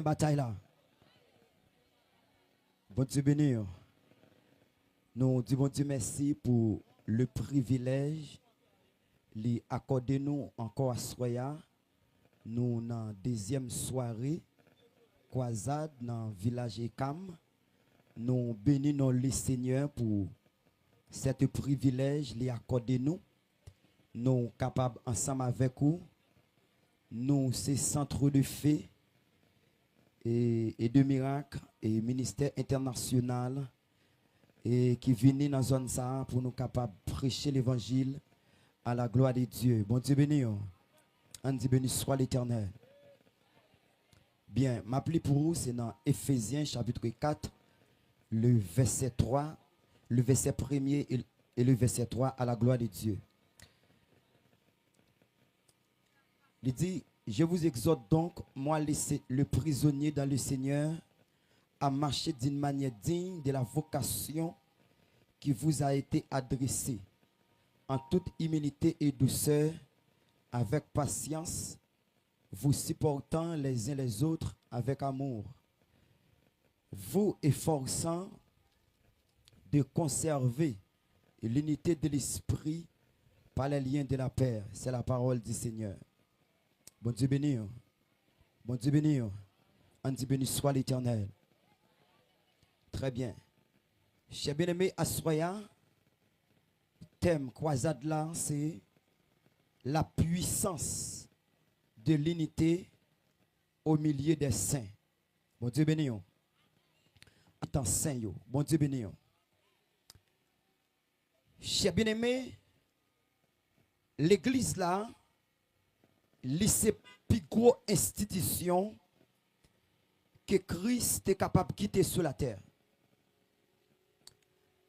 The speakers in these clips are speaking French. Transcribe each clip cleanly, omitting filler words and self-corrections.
bataille là. Bon Dieu béni. Nous disons bon Dieu merci pour le privilège lui accorder nous encore à soya. Nous dans deuxième soirée croisade dans le village Ekam. Nous bénissons le Seigneur pour cet privilège lui accorder nous. Nous capables ensemble avec vous. Nous c'est centre de fait et de miracles et ministère international et qui viennent dans la zone ça pour nous capables de prêcher l'évangile à la gloire de Dieu. Bon Dieu béni. On dit béni soit l'Éternel. Bien, ma pli pour vous c'est dans Éphésiens chapitre 4 le verset 3, le verset 1er et le verset 3 à la gloire de Dieu. Il dit: je vous exhorte donc, moi le prisonnier dans le Seigneur, à marcher d'une manière digne de la vocation qui vous a été adressée, en toute humilité et douceur, avec patience, vous supportant les uns les autres avec amour, vous efforçant de conserver l'unité de l'esprit par les liens de la paix. C'est la parole du Seigneur. Bon Dieu béni. Bon Dieu béni. On dit béni soit l'Éternel. Très bien. Chers bien-aimés, Assoya, thème croisade là, c'est la puissance de l'unité au milieu des saints. Bon Dieu béni. Attends, saint yo. Bon Dieu béni. Chers bien-aimés, l'église là, c'est la plus grosse institution que Christ est capable de quitter sur la terre.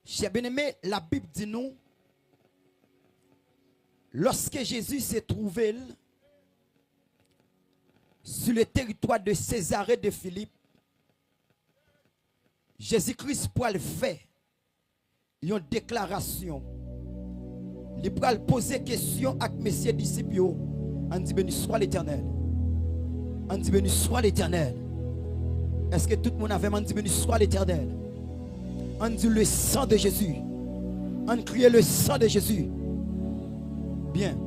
Chers bien-aimés, la Bible dit nous, lorsque Jésus s'est trouvé sur le territoire de Césarée de Philippe, Jésus-Christ pour le faire une déclaration. Il pour poser question à messieurs disciples. On dit béni soit l'Éternel. On dit béni soit l'Éternel. Est-ce que tout le monde avait dit béni soit l'Éternel? On dit le sang de Jésus. On crie le sang de Jésus. Bien.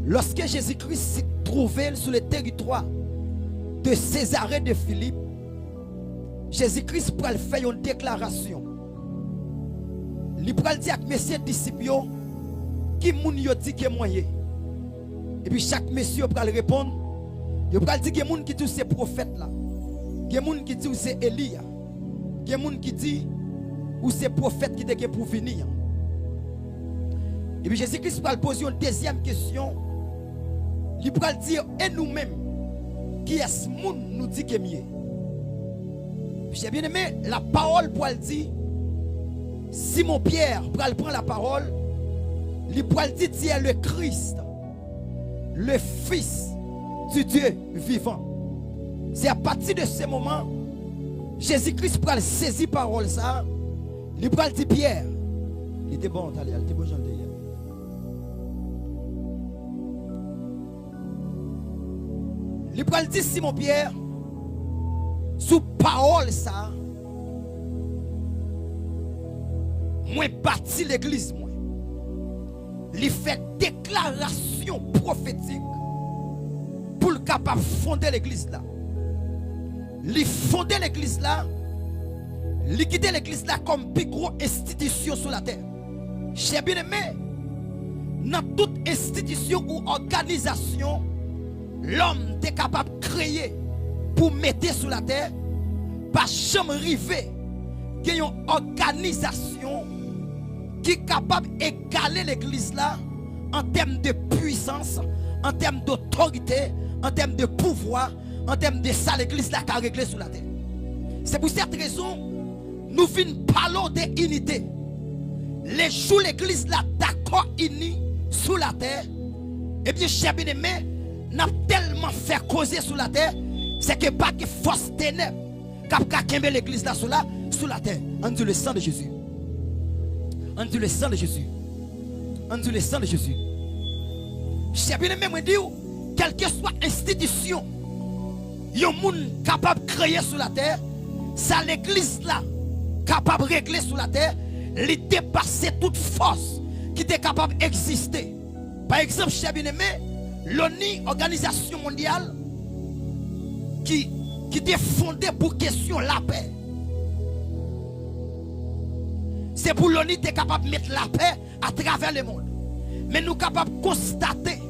Lorsque Jésus-Christ s'est trouvé sur le territoire de Césarée de Philippe, Jésus-Christ pour faire une déclaration. Il pour dire à messieurs disciples qui moun yo dit que moyen. Et puis chaque monsieur va répondre. Il va dire qu'il y a des gens qui disent c'est prophète là. Il y a des gens qui disent c'est Élie. Il y a des gens qui disent ou c'est prophète qui est pour venir. Et puis Jésus-Christ va poser une deuxième question. Il va dire et nous-mêmes qui est-ce que nous dit que mieux. J'ai bien aimé la parole pour le dire. Simon Pierre prend la parole. Il va dire tu es le Christ, le Fils du Dieu vivant. C'est à partir de ce moment, Jésus-Christ prend saisir parole ça. Il prend dit Pierre. Il était bon, il était bon, Jean. Il prend dit Simon Pierre. Sous parole ça, moi bâti l'église moi. Il fait déclaration prophétique pour le capable fonder l'église là. Il fonder l'église là, il quitter l'église là comme plus grosse institution sur la terre. J'ai bien aimé, dans toute institution ou organisation, l'homme est capable de créer pour mettre sur la terre, pas jamais arriver qu'il y ait une organisation qui est capable d'égaler l'église là en termes de puissance, en termes d'autorité, en termes de pouvoir, en termes de ça l'église là qui a réglé sur la terre. C'est pour cette raison nous venons parler d'unité. Les jours l'église là d'accord unie sur la terre, et bien cher bien-aimé, n'a tellement fait causer sur la terre, c'est que pas que force ténèbres qui a l'église là sur la terre. On dit le sang de Jésus. On dit le sang de Jésus. On dit le sang de Jésus. J'ai bien aimé me dire, quelle que soit l'institution yon moun capable de créer sur la terre, ça l'église là capable de régler sur la terre, il dépasse toute force qui était capable d'exister. Par exemple, cher bien-aimé, l'ONU, organisation mondiale, qui était fondée pour question la paix. C'est pour l'ONU qui est capable de mettre la paix à travers le monde. Mais nous sommes capables de constater,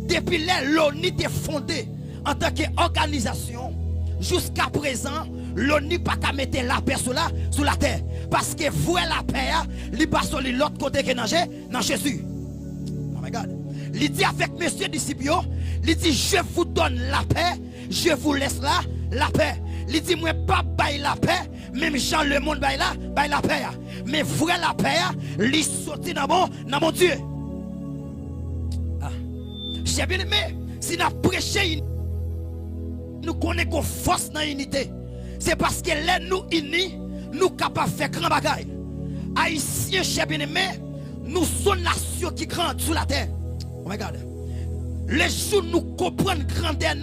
depuis l'ONU était fondée en tant qu'organisation, jusqu'à présent, l'ONU n'a pas qu'à mettre la paix sur la terre. Parce que vous la paix, il passe sur l'autre côté que dans Jésus. Oh my God. Il dit avec monsieur disciple, il dit je vous donne la paix, je vous laisse la paix. Il dit moi pas bail la paix, même Jean le monde bail la paix. Mais vrai la paix, il sorti dans mon Dieu. J'ai bien aimé, si nous prêchons, nous connaissons force dans l'unité. C'est parce que là nous unis, nous sommes capables de faire grand bagaille. Haïtiens, j'ai bien aimé, nous sommes nation qui grandit sur la terre. Oh my God. Les jours nous comprenons grandeur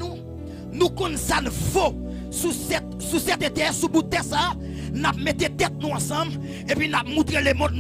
nous connaissons ça faux sous cette terre, sous bout de terre ça, nous mettons tête nous ensemble et puis nous montrons le monde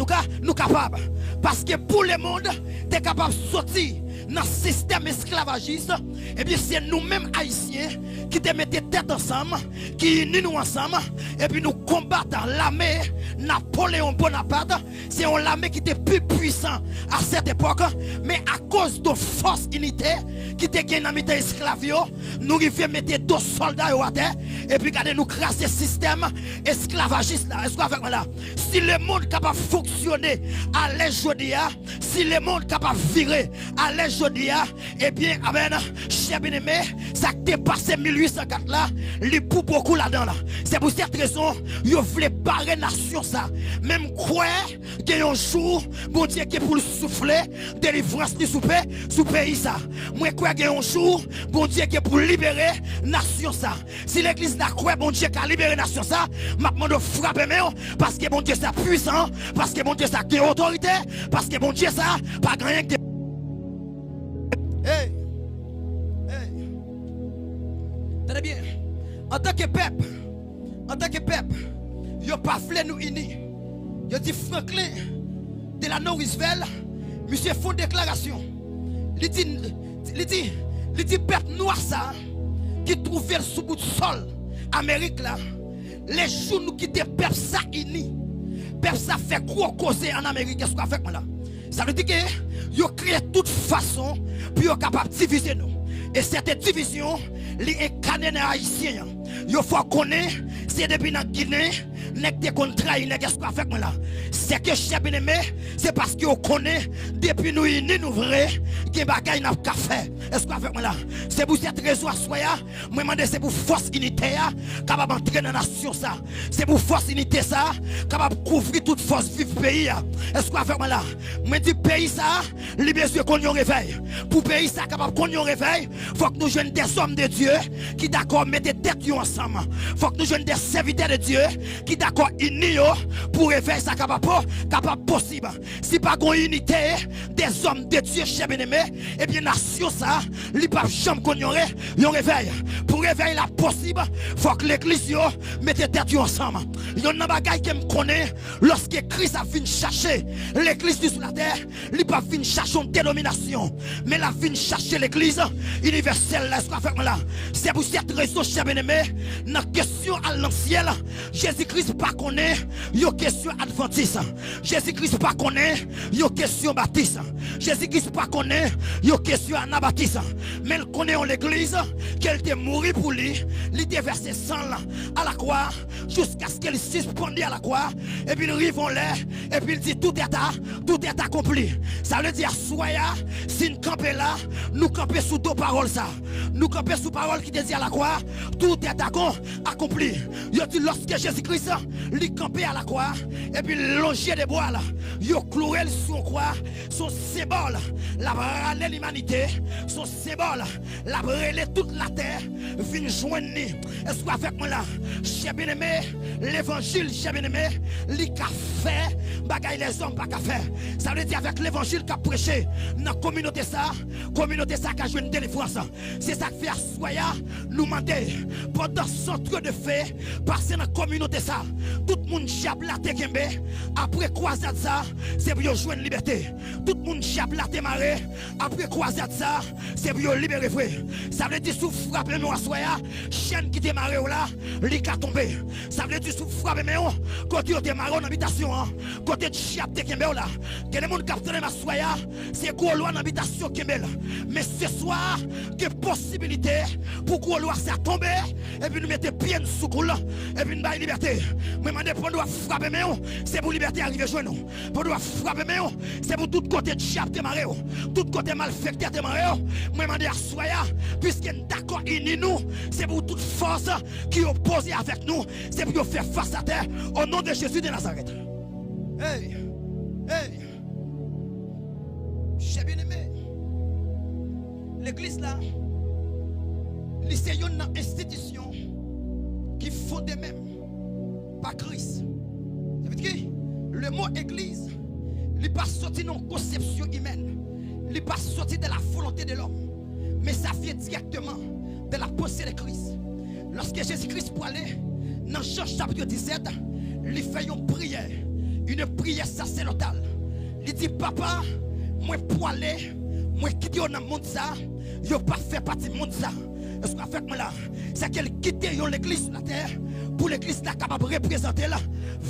nous capables. Parce que pour le monde, tu es capable de sortir dans le système esclavagiste, et bien c'est nous-mêmes haïtiens qui te mettons tête ensemble, qui unissent nous ensemble, et puis nous combattons l'armée Napoléon Bonaparte. C'est une armée qui était plus puissant à cette époque, mais à cause de force unité qui était gagnée dans le esclavio, nous arrivons mettre 2 soldats à terre, et puis regardez nous craser le système esclavagiste là. Est-ce avec moi là? Si le monde est capable de fonctionner à l'aise aujourd'hui, si le monde est capable de virer à l'aise aujourd'hui, eh bien, amen, cher bien-aimé, ça dépasse 1804 là, il pour beaucoup là-dedans là. C'est pour cette raison, vous voulez barrer nation ça. Même quoi, qu'il y a un jour, bon Dieu qui est pour le souffler, délivrance sous pays ça. Moi, quoi, qu'il y a un jour, bon Dieu qui est pour libérer nation ça. Si l'église n'a quoi, bon Dieu qui a libéré nation ça, m'a demandé de frapper, parce que bon Dieu ça puissant, parce que bon Dieu ça a autorité, parce que bon Dieu ça, pas rien que. Hey, tenez bien, en tant que peuple, yo pas voulu nous unir. Yo dit Franklin Delano Roosevelt, monsieur font déclaration. Il dit peuple noir ça qui trouvait sous bout de sol Amérique là, les jours nous quitter peuple ça uni. Peuple ça fait gros causer en Amérique, qu'est-ce qu'on fait moi là? Ça veut dire que yo créé toute façon pour yo capable de diviser nous. Et cette division, les Canadiens haïtiens, il faut connaître, c'est depuis la Guinée, nek te contraire, nek qu'est-ce qu'on fait moi là? C'est que cher bien-aimé, c'est parce que on connaît depuis nous unis nous vrai, que bagay n'a pas fait. Est-ce qu'on fait moi là? C'est pour cette raison soya, moi demande c'est pour force unité capable d'entrer dans la nation ça. C'est pour force unité ça, capable couvrir toute force vive pays. Est-ce qu'on fait moi là? Moi dis pays ça, les besoin qu'on y réveil. Pour pays ça capable qu'on y réveil, faut que nous jeunes des hommes de Dieu qui d'accord mettre tête ensemble. Faut que nous jeunes des serviteurs de Dieu qui d'accord unis pour réveiller ça capable possible. Si pas une unité des hommes de Dieu chez bien-aimé, et bien nation ça, li pas jamais qu'on y réveil. Pour réveiller la possible, faut que l'église mette tête ensemble. Il y a un bagage qui me connaît lorsque Christ a venu chercher l'église sur la terre, il pas venu chercher une dénomination, mais la venu chercher l'église universelle là, là. C'est pour cette raison, cher bien-aimé, dans la question à l'ancienne, Jésus-Christ pas connaît une question adventiste. Jésus-Christ pas connaît une question baptiste. Jésus-Christ pas connaît une question anabaptiste. Mais il connaît en l'église qu'elle était morte pour lui, il était versé sang à la croix jusqu'à ce qu'elle suspendue à la croix. Et puis il arrive en l'air et puis il dit tout est accompli. Ça veut dire soya, si nous campons là, nous campons sous 2 paroles ça. Nous campons sous parole qui te dit à la croix, tout est accompli. Il dit lorsque Jésus-Christ lui campé à la croix et puis longé des bois là, il cloué sur la croix, son symbole, la brûlé l'humanité, son symbole, la brûlé toute la terre, vient joindre. Est-ce que avec moi là, cher bien-aimé, l'évangile, j'ai bien aimé, li ka fait, bagay les hommes pas ka faire. Ça veut dire avec l'évangile qu'a prêché dans la communauté ça qu'a joué une délivrance. C'est ça que fait Assoya nous demander pendant centre de fait, passer dans la communauté ça. Tout le monde chablate kembe, après croisade ça, c'est pour jouer une liberté. Tout le monde chablate maré, après croisade ça, c'est pour libérer frère. Ça veut dire sous frapper nous Assoya, chaîne qui démarre là, li ka tomber. Ça veut dire sous frapper nous, côté au démarre en habitation, côté de chablate kembe là. Que les monde capte ma Assoya, c'est gros loi en habitation kembe là. Mais ce soir, que possibilité pour gros loi ça tomber et puis nous mettre pied sous coule et puis nous bailler liberté. Mais demande pour nous frapper mais c'est pour liberté arriver joindre nous. Pour nous frapper mais c'est pour tout côté de chape démarrer, tout côté malfecté démarrer. Moi demande à Soya puisque d'accord unis nous, c'est pour toute force qui oppose avec nous, c'est pour faire face à terre au nom de Jésus de Nazareth. Hey, hey, j'ai bien aimé l'église là. C'est une institution qui fonde même par Christ. Ça veut dire que le mot église, il n'est pas sorti d'une conception humaine, il n'est pas sorti de la volonté de l'homme, mais ça vient directement de la pensée de Christ. Lorsque Jésus-Christ pour aller dans Jean chapitre 17, il fait une prière sacerdotale. Il dit papa, moi pour aller, moi quitter dans le monde ça, je ne pas faire partie du monde ça. Ce qu'on fait là, c'est qu'elle quitte l'église sur la terre pour l'église là capable de représenter là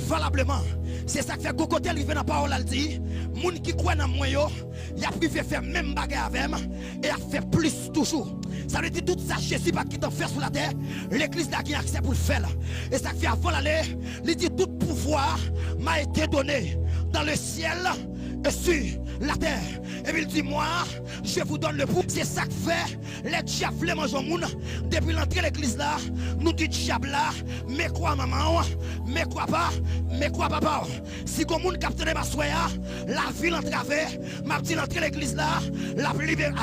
valablement. C'est ça que fait Gogotel arrive dans la parole, elle dit, moun qui croit dans moi, il a privé faire même bagarre avec et a fait plus toujours. Ça veut dire tout ça Jésus pas qui t'en fait sur la terre, l'église là qui a accès pour le faire là. Et ça fait avant l'aller, il dit tout pouvoir m'a été donné dans le ciel et sur la terre. Et puis il dit moi, je vous donne le pouvoir. C'est ça que fait les diables mangent au monde. Depuis l'entrée de l'église là, nous dit diable là, mais quoi maman, mais quoi pas, mais quoi papa. Si comme monde capte ma soya, la ville en travers, m'a dit l'entrée de l'église là, la libérer.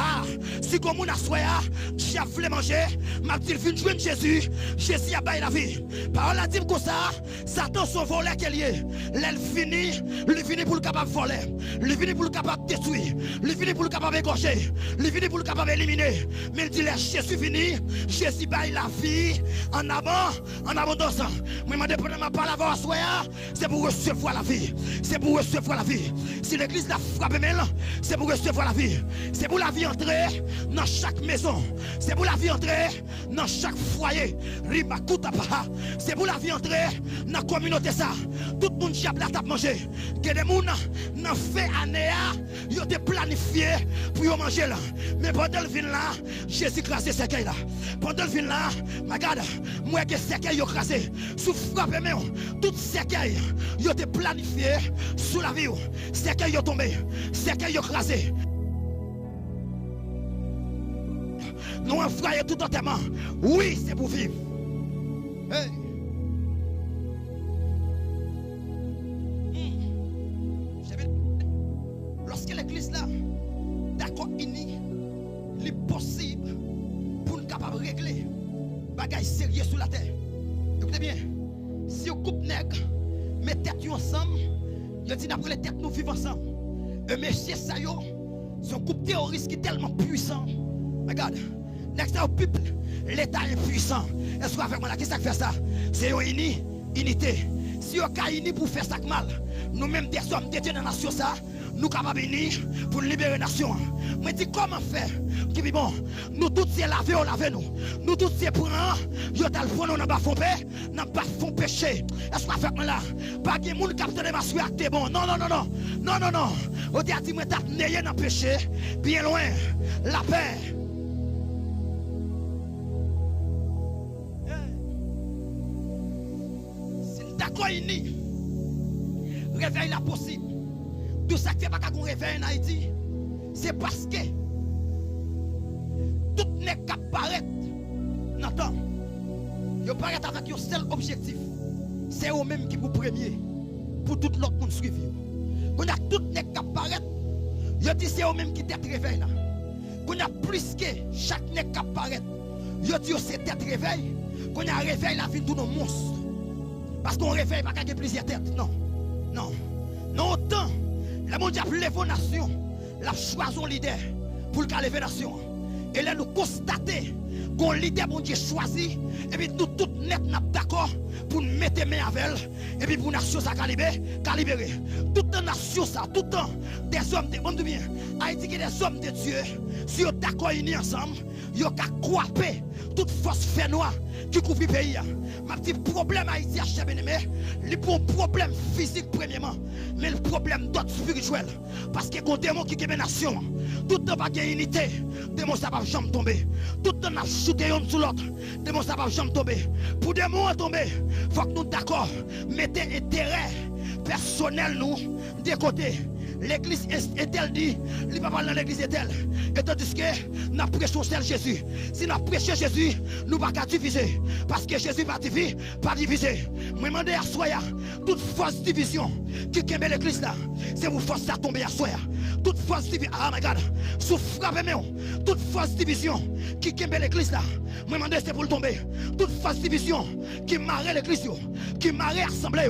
Si comme monde a soya, diable manger, m'a dit vient joindre Jésus, Jésus a baillé la vie. Parole a dit comme ça, Satan son volet qu'elle est. Elle finit, il finit pour le capable voler, il finit pour le capable détruire, il finit pour le capable égorger, il finit pour le capable éliminer. Mais il dit Jésus fini, Jésus baille la vie en abondance. Moi je demande ma parole à soya, c'est pour recevoir la vie, c'est pour recevoir la vie. Si l'église la frappe même, c'est pour recevoir la vie, c'est pour la vie entrer dans chaque maison, c'est pour la vie entrer dans chaque foyer. C'est pour la vie entrer dans la communauté ça. Tout le monde diable a mangé. Que des gens n'ont fait année, ils ont planifié pour manger là. Mais pendant le vin là, Jésus crasé ce cercueil là. Pendant le vin là, regarde, moi que cercueil yo crasé. Sous frappe même, tout cercueil ils ont planifié sous la vie. Cercueil yo tombé, cercueil yo crasé. Nous envoyons tout entièrement. Oui, c'est pour vivre. Hey. Lorsque l'église là, d'accord, unie, il est possible pour nous capable de régler bagaille sérieux sur la terre. Écoutez bien, si on coupe nègre, met tête ensemble, il dit d'après les têtes nous vivons ensemble. Et monsieur ça yo, c'est un coupe terroriste qui est tellement puissant. Regarde. Next au peuple, l'État est puissant. Est-ce qu'avec moi là, qui ça fait ça? C'est une unité. Si on est uni pour faire ça mal, nous-mêmes des hommes de Dieu dans la nation ça, nous capables unis pour libérer la nation. Mais dis comment faire? Qui dit bon, nous tous c'est laver, on lave nous. Nous tous c'est prendre, yo t'as le prendre, on n'a pas fond paix, n'a pas fond péché. Est-ce qu'avec moi là, pas de monde capte de ma suite, bon. Non. On dit à dire moi t'as néé dans péché, bien loin, la paix. D'accord, uni. Réveil la possible. Tout ça qui fait pas qu'on réveille en Haïti, c'est parce que tout n'est qu'à paraître dans le temps. Ils paraissent avec un seul objectif. C'est eux-mêmes qui vous premier pour tout l'autre monde suivre. Quand a tout n'est qu'à paraître, ils disent c'est eux-mêmes qui t'être réveil là. Quand a plus que chaque n'est qu'à paraître, ils disent c'est t'être réveil. Quand a réveil la vie de nos monstres. Parce qu'on réveille pas qu'il y a plusieurs têtes. Non. Non. Non, autant. La mondiale lève aux nations. La choisi un leader pour le lever nation. Et là, nous constatons qu'on leader, mon Dieu, choisi. Et puis nous tous net d'accord pour nous mettre main avec elle. Et puis pour la nation, ça calibrer. Toute la nation, ça, tout le temps, des hommes, de bien. Haïti qui des hommes de Dieu, si ils sont d'accord unis ensemble, ils ont qu'à croiser toute force fait noire qui couvre le pays. Ma petit problème Haïti, cher bien-aimé, le bon problème physique premièrement, mais le problème d'autre spirituel. Parce que quand démon qui est la nation, tout le temps pas de unité, démon ça va jamais tomber. Tout le temps on a shooté un sur l'autre, démon ça va jamais tomber. Pour démon tomber, il faut que nous d'accord, mettez intérêt personnel nous de côté. L'église est-elle dit, il va parler dans l'église est-elle. Et tandis que nous prêchons seul Jésus. Si nous prêchons Jésus, nous ne pouvons pas diviser. Parce que Jésus va diviser, pas diviser. Je demande à Soya, toute fausse division qui kembe l'église là, c'est vous force à tomber à Soya. Toute fausse division, ah my God, sous frappe toute fausse division qui kembe l'église là, je demande c'est pour le tomber. Toute fausse division qui marre l'église, qui marre l'assemblée,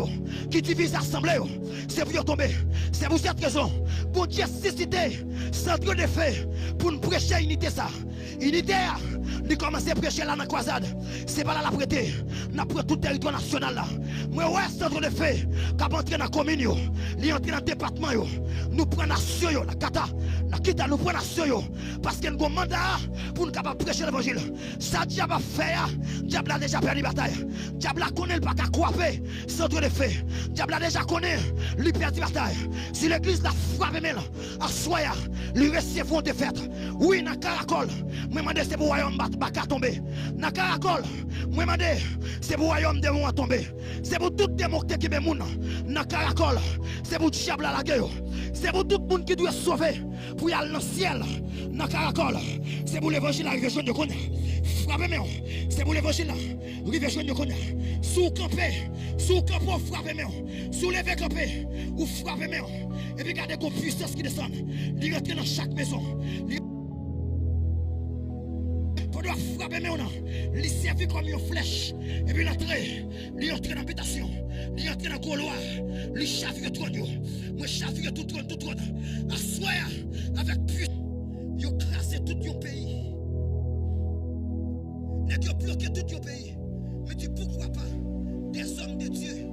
qui divise l'assemblée, c'est pour tomber. C'est pour cette raison. Bon Dieu suscité centre de fait pour nous prêcher unité ça. Unité, nous commençons à prêcher là dans la croisade. C'est pas là la prêter. Nous prenons tout le territoire national là. Moi ouais centre de fait qui a entré dans la commune, il entre dans le département, nous prenons la nation, la kata, la kita, nous prenons la nation parce que nous avons un mandat pour nous capables prêcher l'évangile. Ça diable a fait, diable a déjà perdu la bataille. Diable a connaît pas qu'à croiser centre de fait. Diable a déjà connaît lui perdu la bataille. Si l'église la frappe même à soya, lui recevront des fêtes. Oui, dans Caracol, moi demande c'est pour royaume baka tomber. Dans Caracol, moi demande c'est pour royaume démon tomber. C'est pour tout démon qui est moun. Dans Caracol, c'est pour diable à la guerre. C'est pour tout le monde qui doit sauver pour y aller dans le ciel. Dans Caracol, c'est pour l'évangile arriver de connaître. Frappez même, c'est pour l'évangile arriver de connaître. Sous camper, frappez même. Sous lever camper, ou frappez même. Et puis regardez qu'on puissance qui descend. Il rentre dans chaque maison. Il doit frapper maintenant. Il servit comme une flèche. Et puis il entre dans l'habitation. Il entre dans le couloir. Il chavire tout le monde. Moi chavire tout le monde. Assoir avec puissance. Il a crasé tout le pays. Il a bloqué tout le pays. Mais tu pourquoi pas des hommes de Dieu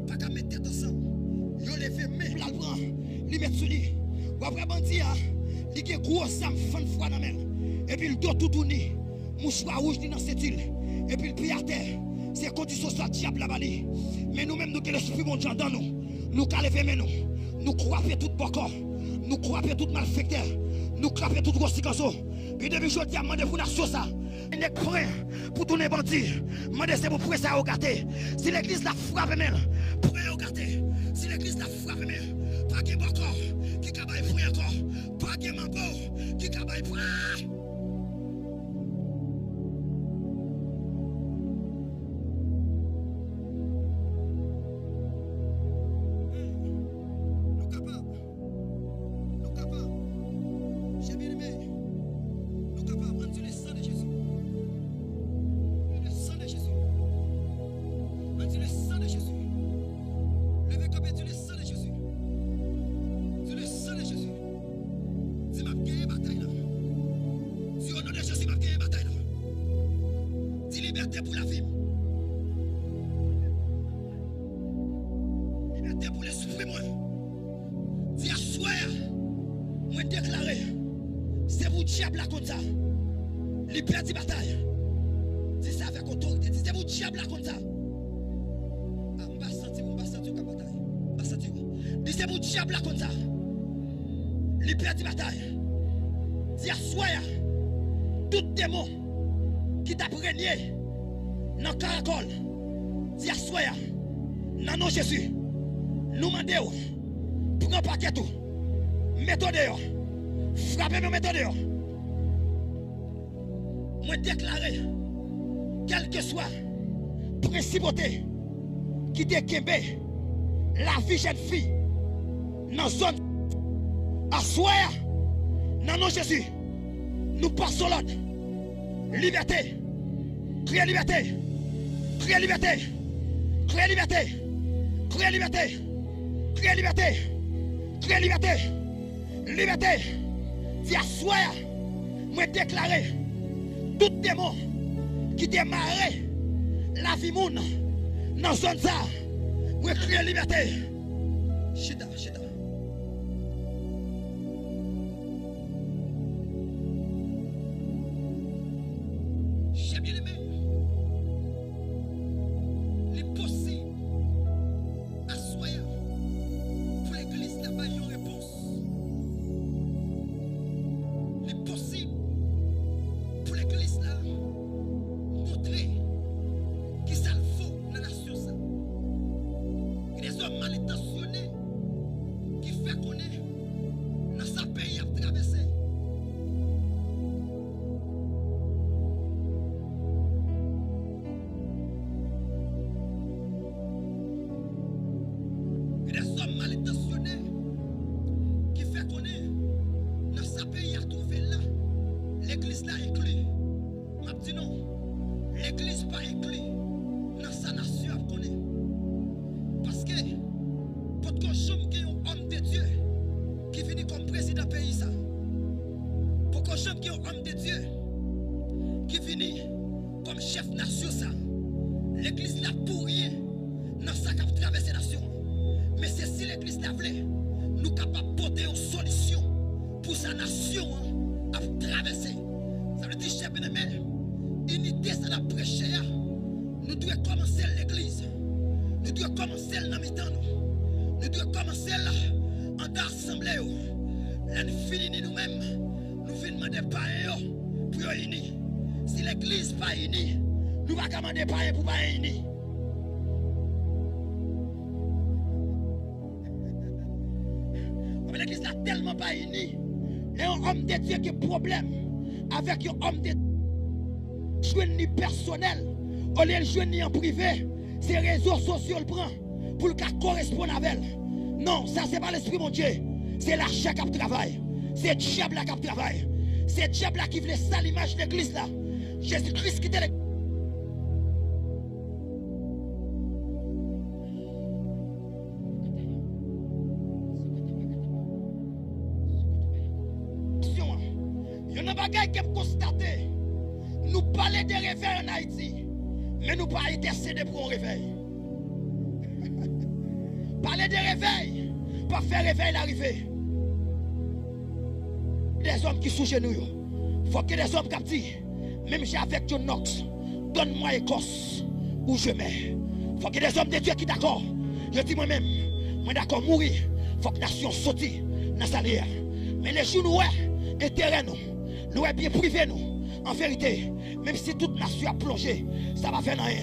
pas qu'à mettre tête ensemble. Ils ont levé main pour l'albran. Ils mettent sur lui. Ou après bandit, il a gros sam fan froid dans la main. Et puis il doit tout tourner. Mouchoir rouge dans cette île. Et puis le pied à terre. C'est condition ça diable là-bas. Mais nous-mêmes, nous qui l'esprit mon Dieu dans nous. Nous calevons nous. Nous croyons tout bon corps. Nous croyons tout malfecteur. Nous croyons tout gros sicanso. Puis depuis je dis à demander pour nation ça. Il est prêt pour tourner bandit. Demander c'est pour presser à regarder. Si l'église la frappe même. Prêt à regarder. Si l'église la frappe même. Pas de bon corps. Qui cabaye pour encore. Pas de mambo. Qui cabaye pour. Pour la vie. Liberté pour l'esprit, moi. Dis à soir, moi déclaré, c'est pour diable là comme ça. Liberté bataille. Dis ça avec autorité. Dis c'est pour diable là comme ça. Ah, on va sentir comme bataille. On va sentir. Dis c'est pour diable là comme ça. Liberté bataille. Dis à soir, tout démon qui t'a régné. Dans le caracol, dis à soi, dans nom Jésus, nous demandons, prends un paquet tout, mettez dehors, frappez nous, mettez dehors. Moi déclarer, quelle que soit la principauté qui dékembe la vie jeune fille, dans la zone, à soi, dans nom Jésus, nous passons l'autre, liberté, criez liberté. Criez liberté. Criez liberté. Criez liberté. Criez liberté. Criez liberté. Liberté. Dis à soi, moi déclarer tout démon qui démarre la vie moun dans zone ça. Moi crier liberté. Chita, chita. J'ai bien aimé. Les possibles à soya pour l'église n'a pas une réponse. Les possibles pour l'église là montrer qui ça le faut dans la nation ça. Et des hommes mal intentionnés qui fait qu'on est dans sa pays à traverser. Et des hommes mal intentionnés qui fait qu'on est dans sa pays à trouver là. L'église là inclus. M'a dit non. L'église pas inclus dans sa nation à connaître. Parce que pour qu'on chôme qu'il y a un homme de Dieu qui finit comme président pays ça. Pour qu'on chôme qu'il y a un homme de Dieu qui finit comme chef nation ça. L'église là pour rien dans sa cap traverser nation. Mais c'est si l'église là voulait nous capables porter une solution pour sa nation à traverser. Ça veut dire chef bien-aimé, unité ça la prêcher. Nous devons commencer l'église. Nous devons commencer dans mi-temps. Nous devons commencer là en d'assemblée. Là nous finissons nous-mêmes. Nous venons demander par pour unir. Si l'église n'est pas unie, nous ne pouvons pas demander par pour pas unir. L'église n'est tellement pas unie. Et un homme de Dieu qui a problème avec un homme de Dieu ni personnel, au lieu de jouer ni en privé, c'est les réseaux sociaux le prend pour le cas correspondre avec elle. Non, ça c'est pas l'esprit mon Dieu, c'est la chair qui travaille, c'est diable qui travaille, c'est diable qui veut ça l'image de l'église là. Jésus-Christ qui était l'église. Il y a un bagage qui est constaté. Nous parlons de réveil en Haïti, mais nous ne pas intercéder pour un réveil. Parler de réveil, pas faire réveil l'arrivée. Des hommes qui sont chez nous, il faut que des hommes qui disent, même j'ai avec John Knox, donne-moi Écosse où je mets. Il faut que des hommes de Dieu qui d'accord. Je dis moi-même, moi d'accord mourir, il faut que la nation sorte dans sa lière. Mais les jours nous, intérêt nous, nous bien privé nous. En vérité, même si toute nation a plongé, ça va faire rien.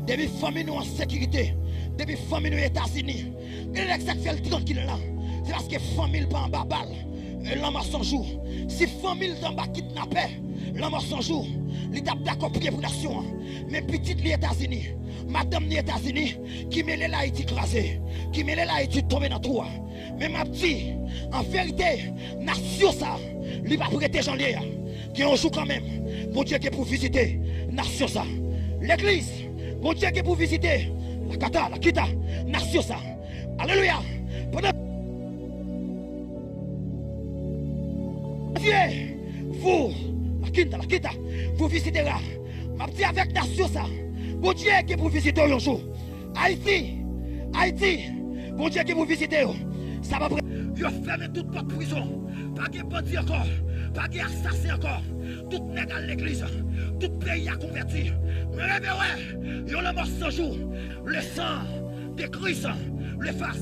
Depuis famille nous en sécurité, depuis famille nous aux États-Unis, et l'exact fait tranquille là. C'est parce que famille pas en bas balle, et l'homme a son jour. Si famille en bas kidnappé, l'homme a son jour. L'étape d'accord prier pour la nation. Mais petite les États-Unis, madame les États-Unis, qui mêle l'Haïti écrasé, qui mêle l'Haïti tombé dans le trou. Mais ma petite, en vérité, nation ça, il va prêter Jean Léa. Qui un jour quand même, bon Dieu qui est pour visiter nation ça. L'église, bon Dieu qui est pour visiter la kata, la kita, nation ça. Alléluia. Pendant Dieu, vous, la kita, vous visitez là. Ma petite avec nation ça. Bon Dieu qui est pour visiter un jour. Haïti, bon Dieu qui est pour visiter. Ça va vous fermez toute porte prison. Pas de bandit encore. Pas d'assassin encore. Tout nègre à l'église. Tout pays a converti. Mais réveillez, il y a le mort sans jour. Le sang de Christ, le face.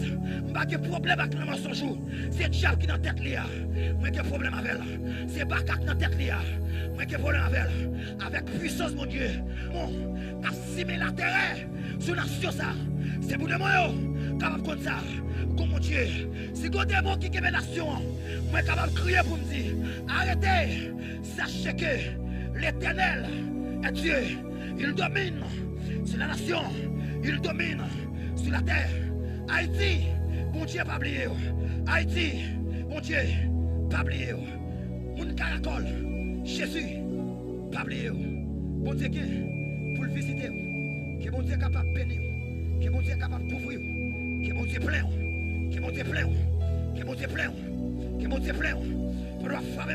Pas de problème avec le mort sans jour. C'est diable qui est dans la tête là. Moi qui ai problème avec elle. C'est Bakak dans la tête là. Moi qui ai problème avec elle. Avec puissance, mon Dieu. Bon, assimiler la terre sur la nation ça. C'est pour de moi, capable comme ça. Comme mon Dieu. Si vous avez des mots qui est la nation, moi capable de crier pour me dire. Arrêtez, sachez que l'Éternel est Dieu. Il domine sur la nation, il domine sur la terre. Haïti, mon Dieu, pas oublié. Haïti, mon Dieu, pas oublié. Mon caracol, Jésus, pas oublié. Bon Dieu, pour le visiter, que bon Dieu est capable de bénir, Que mon Dieu est capable de couvrir. Que mon Dieu plaît. Que mon Dieu plaît. Que mon Dieu plaît. Que mon Dieu plaît. Pour la femme